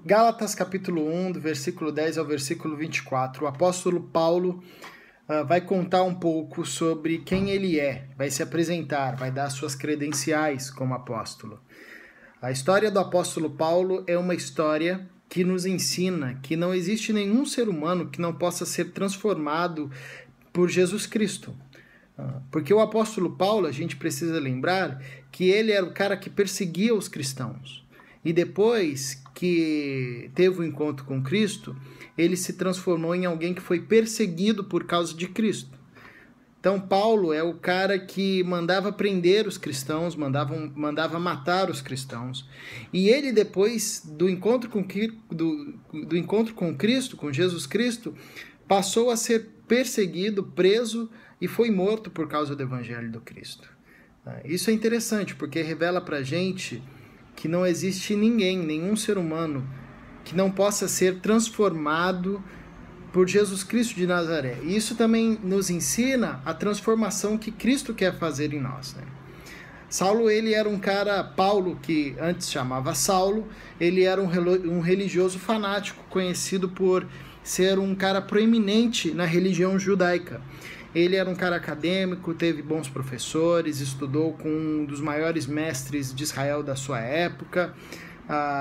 Gálatas capítulo 1, do versículo 10 ao versículo 24. O apóstolo Paulo vai contar um pouco sobre quem ele é, vai se apresentar, vai dar suas credenciais como apóstolo. A história do apóstolo Paulo é uma história que nos ensina que não existe nenhum ser humano que não possa ser transformado por Jesus Cristo. Porque o apóstolo Paulo, a gente precisa lembrar que ele era o cara que perseguia os cristãos. E depois que teve o encontro com Cristo, ele se transformou em alguém que foi perseguido por causa de Cristo. Então Paulo é o cara que mandava prender os cristãos, mandava matar os cristãos. E ele, depois do encontro com Cristo, com Jesus Cristo, passou a ser perseguido, preso e foi morto por causa do evangelho do Cristo. Isso é interessante porque revela pra gente que não existe nenhum ser humano que não possa ser transformado por Jesus Cristo de Nazaré. E isso também nos ensina a transformação que Cristo quer fazer em nós, né? Saulo, ele era um cara, Paulo, que antes chamava Saulo, ele era um religioso fanático, conhecido por ser um cara proeminente na religião judaica. Ele era um cara acadêmico, teve bons professores, estudou com um dos maiores mestres de Israel da sua época.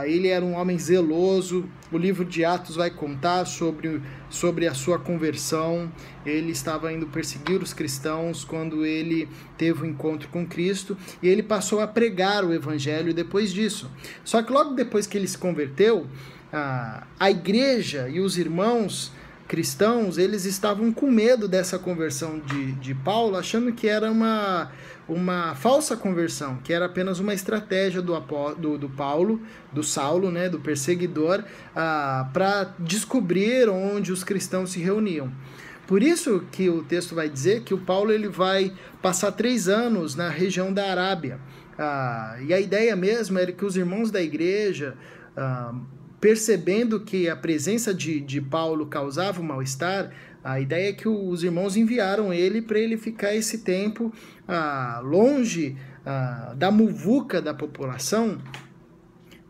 Ele era um homem zeloso. O livro de Atos vai contar sobre a sua conversão. Ele estava indo perseguir os cristãos quando ele teve o encontro com Cristo. E ele passou a pregar o evangelho depois disso. Só que logo depois que ele se converteu, a igreja e os irmãos cristãos, eles estavam com medo dessa conversão de Paulo, achando que era uma falsa conversão, que era apenas uma estratégia do Paulo, do Saulo, né, do perseguidor, para descobrir onde os cristãos se reuniam. Por isso que o texto vai dizer que o Paulo ele vai passar 3 anos na região da Arábia. E a ideia mesmo era que os irmãos da igreja, percebendo que a presença de Paulo causava um mal-estar, a ideia é que os irmãos enviaram ele para ele ficar esse tempo longe da muvuca da população,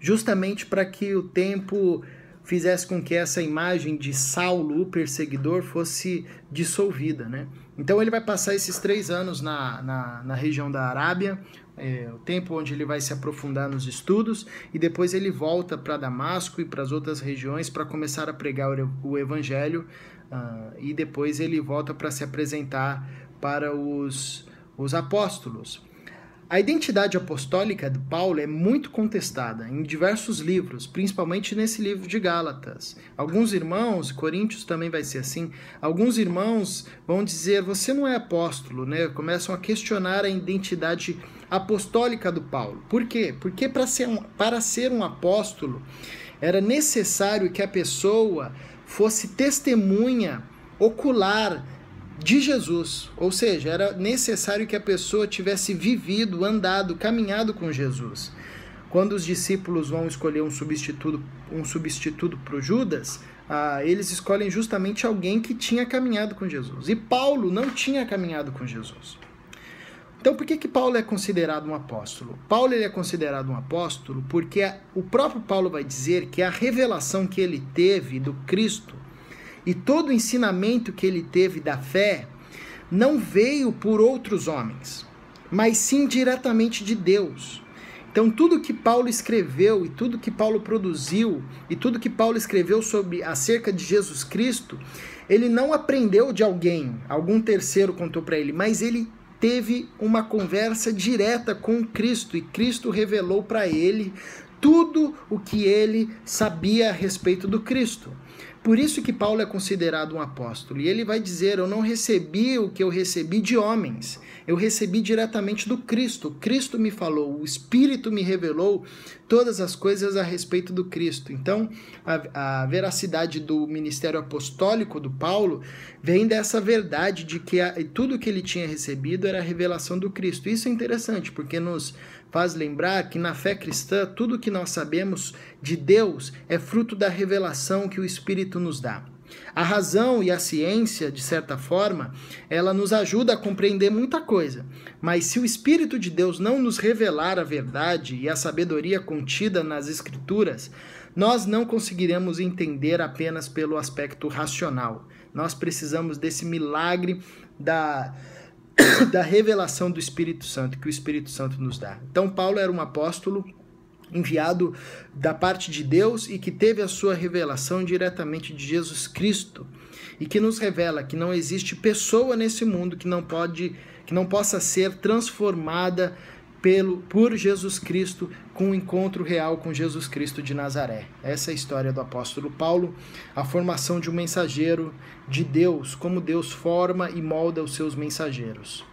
justamente para que o tempo fizesse com que essa imagem de Saulo, o perseguidor, fosse dissolvida, né? Então ele vai passar esses 3 anos na região da Arábia, o tempo onde ele vai se aprofundar nos estudos, e depois ele volta para Damasco e para as outras regiões para começar a pregar o evangelho, e depois ele volta para se apresentar para os apóstolos. A identidade apostólica de Paulo é muito contestada em diversos livros, principalmente nesse livro de Gálatas. Alguns irmãos, Coríntios também vai ser assim, alguns irmãos vão dizer, você não é apóstolo, né? Começam a questionar a identidade apostólica do Paulo. Por quê? Porque para ser um apóstolo, era necessário que a pessoa fosse testemunha ocular de Jesus, ou seja, era necessário que a pessoa tivesse vivido, andado, caminhado com Jesus. Quando os discípulos vão escolher um substituto para o Judas, eles escolhem justamente alguém que tinha caminhado com Jesus. E Paulo não tinha caminhado com Jesus. Então, por que Paulo é considerado um apóstolo? Paulo ele é considerado um apóstolo porque o próprio Paulo vai dizer que a revelação que ele teve do Cristo e todo o ensinamento que ele teve da fé não veio por outros homens, mas sim diretamente de Deus. Então tudo que Paulo escreveu e tudo que Paulo produziu e tudo que Paulo escreveu acerca de Jesus Cristo, ele não aprendeu de algum terceiro contou para ele, mas ele teve uma conversa direta com Cristo e Cristo revelou para ele tudo o que ele sabia a respeito do Cristo. Por isso que Paulo é considerado um apóstolo. E ele vai dizer, eu não recebi o que eu recebi de homens. Eu recebi diretamente do Cristo. Cristo me falou, o Espírito me revelou todas as coisas a respeito do Cristo. Então, a veracidade do ministério apostólico do Paulo vem dessa verdade de que tudo que ele tinha recebido era a revelação do Cristo. Isso é interessante, porque nos faz lembrar que na fé cristã, tudo que nós sabemos de Deus é fruto da revelação que o Espírito nos dá. A razão e a ciência, de certa forma, ela nos ajuda a compreender muita coisa, mas se o Espírito de Deus não nos revelar a verdade e a sabedoria contida nas Escrituras, nós não conseguiremos entender apenas pelo aspecto racional. Nós precisamos desse milagre da revelação do Espírito Santo, que o Espírito Santo nos dá. Então, Paulo era um apóstolo enviado da parte de Deus e que teve a sua revelação diretamente de Jesus Cristo, e que nos revela que não existe pessoa nesse mundo que não possa ser transformada por Jesus Cristo, com um encontro real com Jesus Cristo de Nazaré. Essa é a história do apóstolo Paulo, a formação de um mensageiro de Deus, como Deus forma e molda os seus mensageiros.